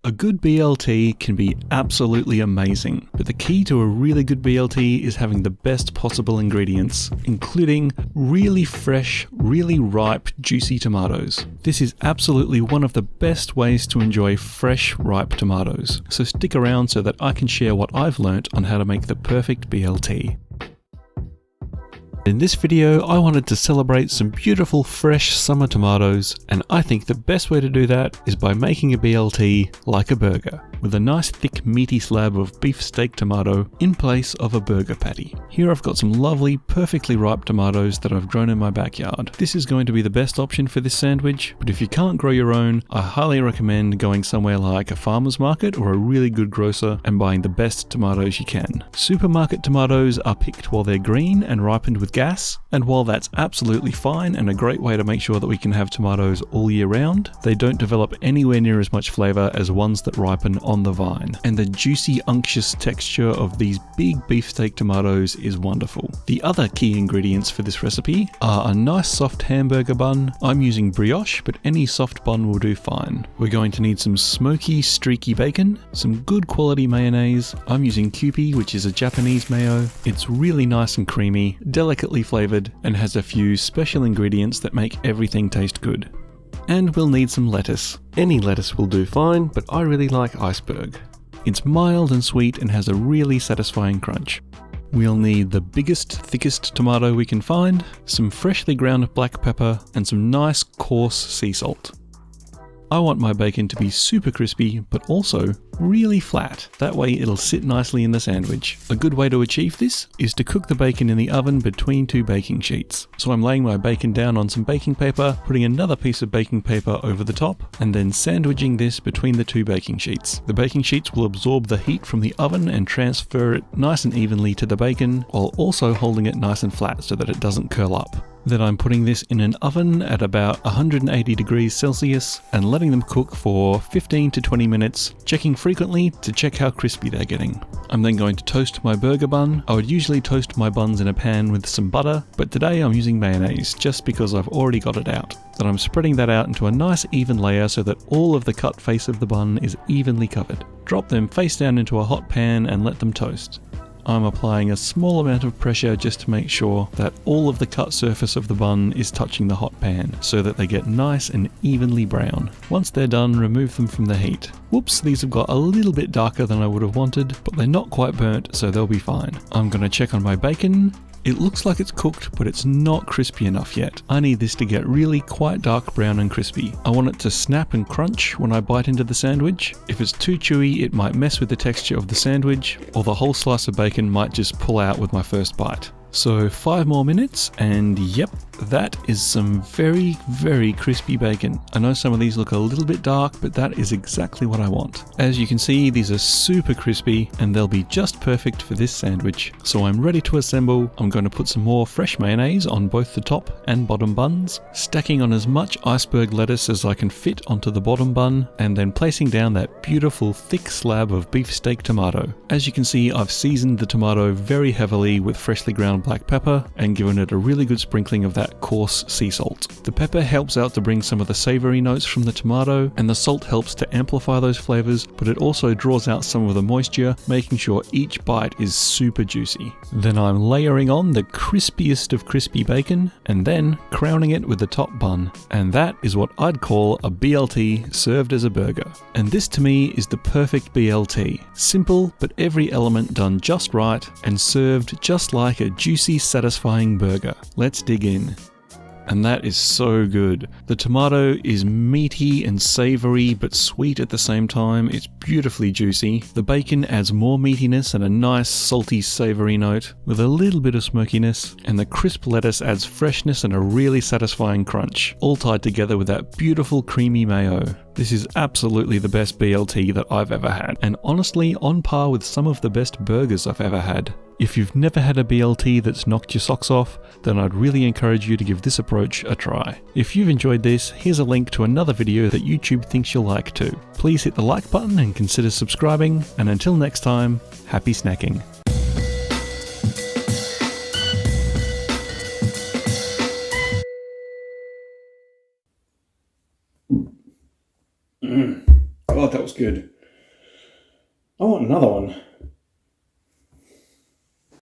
A good BLT can be absolutely amazing, but the key to a really good BLT is having the best possible ingredients, including really fresh, really ripe, juicy tomatoes. This is absolutely one of the best ways to enjoy fresh, ripe tomatoes, so stick around so that I can share what I've learnt on how to make the perfect BLT. In this video, I wanted to celebrate some beautiful fresh summer tomatoes, and I think the best way to do that is by making a BLT like a burger, with a nice thick meaty slab of beef steak tomato in place of a burger patty. Here I've got some lovely, perfectly ripe tomatoes that I've grown in my backyard. This is going to be the best option for this sandwich, but if you can't grow your own, I highly recommend going somewhere like a farmer's market or a really good grocer and buying the best tomatoes you can. Supermarket tomatoes are picked while they're green and ripened with gas, and while that's absolutely fine and a great way to make sure that we can have tomatoes all year round, they don't develop anywhere near as much flavour as ones that ripen on the vine. And the juicy, unctuous texture of these big beefsteak tomatoes is wonderful. The other key ingredients for this recipe are a nice soft hamburger bun. I'm using brioche, but any soft bun will do fine. We're going to need some smoky, streaky bacon, some good quality mayonnaise. I'm using Kewpie, which is a Japanese mayo. It's really nice and creamy, delicately flavoured, and has a few special ingredients that make everything taste good. And we'll need some lettuce. Any lettuce will do fine, but I really like iceberg. It's mild and sweet and has a really satisfying crunch. We'll need the biggest, thickest tomato we can find, some freshly ground black pepper, and some nice coarse sea salt. I want my bacon to be super crispy, but also really flat. That way it'll sit nicely in the sandwich. A good way to achieve this is to cook the bacon in the oven between two baking sheets. So I'm laying my bacon down on some baking paper, putting another piece of baking paper over the top, and then sandwiching this between the two baking sheets. The baking sheets will absorb the heat from the oven and transfer it nice and evenly to the bacon, while also holding it nice and flat so that it doesn't curl up. Then I'm putting this in an oven at about 180 degrees Celsius and letting them cook for 15 to 20 minutes, checking frequently to check how crispy they're getting. I'm then going to toast my burger bun. I would usually toast my buns in a pan with some butter, but today I'm using mayonnaise just because I've already got it out. Then I'm spreading that out into a nice even layer so that all of the cut face of the bun is evenly covered. Drop them face down into a hot pan and let them toast. I'm applying a small amount of pressure just to make sure that all of the cut surface of the bun is touching the hot pan so that they get nice and evenly brown. Once they're done, remove them from the heat. Whoops, these have got a little bit darker than I would have wanted, but they're not quite burnt, so they'll be fine. I'm going to check on my bacon. It looks like it's cooked, but it's not crispy enough yet. I need this to get really quite dark brown and crispy. I want it to snap and crunch when I bite into the sandwich. If it's too chewy, it might mess with the texture of the sandwich, or the whole slice of bacon might just pull out with my first bite. So 5 more minutes, and yep, that is some very, very crispy bacon. I know some of these look a little bit dark, but that is exactly what I want. As you can see, these are super crispy, and they'll be just perfect for this sandwich. So I'm ready to assemble. I'm going to put some more fresh mayonnaise on both the top and bottom buns, stacking on as much iceberg lettuce as I can fit onto the bottom bun, and then placing down that beautiful thick slab of beefsteak tomato. As you can see, I've seasoned the tomato very heavily with freshly ground black pepper and given it a really good sprinkling of that coarse sea salt. The pepper helps out to bring some of the savoury notes from the tomato, and the salt helps to amplify those flavours, but it also draws out some of the moisture, making sure each bite is super juicy. Then I'm layering on the crispiest of crispy bacon, and then crowning it with the top bun. And that is what I'd call a BLT served as a burger. And this to me is the perfect BLT. Simple, but every element done just right, and served just like a juicy, satisfying burger. Let's dig in. And that is so good. The tomato is meaty and savoury but sweet at the same time. It's beautifully juicy. The bacon adds more meatiness and a nice salty savoury note with a little bit of smokiness, and the crisp lettuce adds freshness and a really satisfying crunch, all tied together with that beautiful creamy mayo. This is absolutely the best BLT that I've ever had, and honestly on par with some of the best burgers I've ever had. If you've never had a BLT that's knocked your socks off, then I'd really encourage you to give this approach a try. If you've enjoyed this, here's a link to another video that YouTube thinks you'll like too. Please hit the like button and consider subscribing, and until next time, happy snacking. God, that was good. I want another one.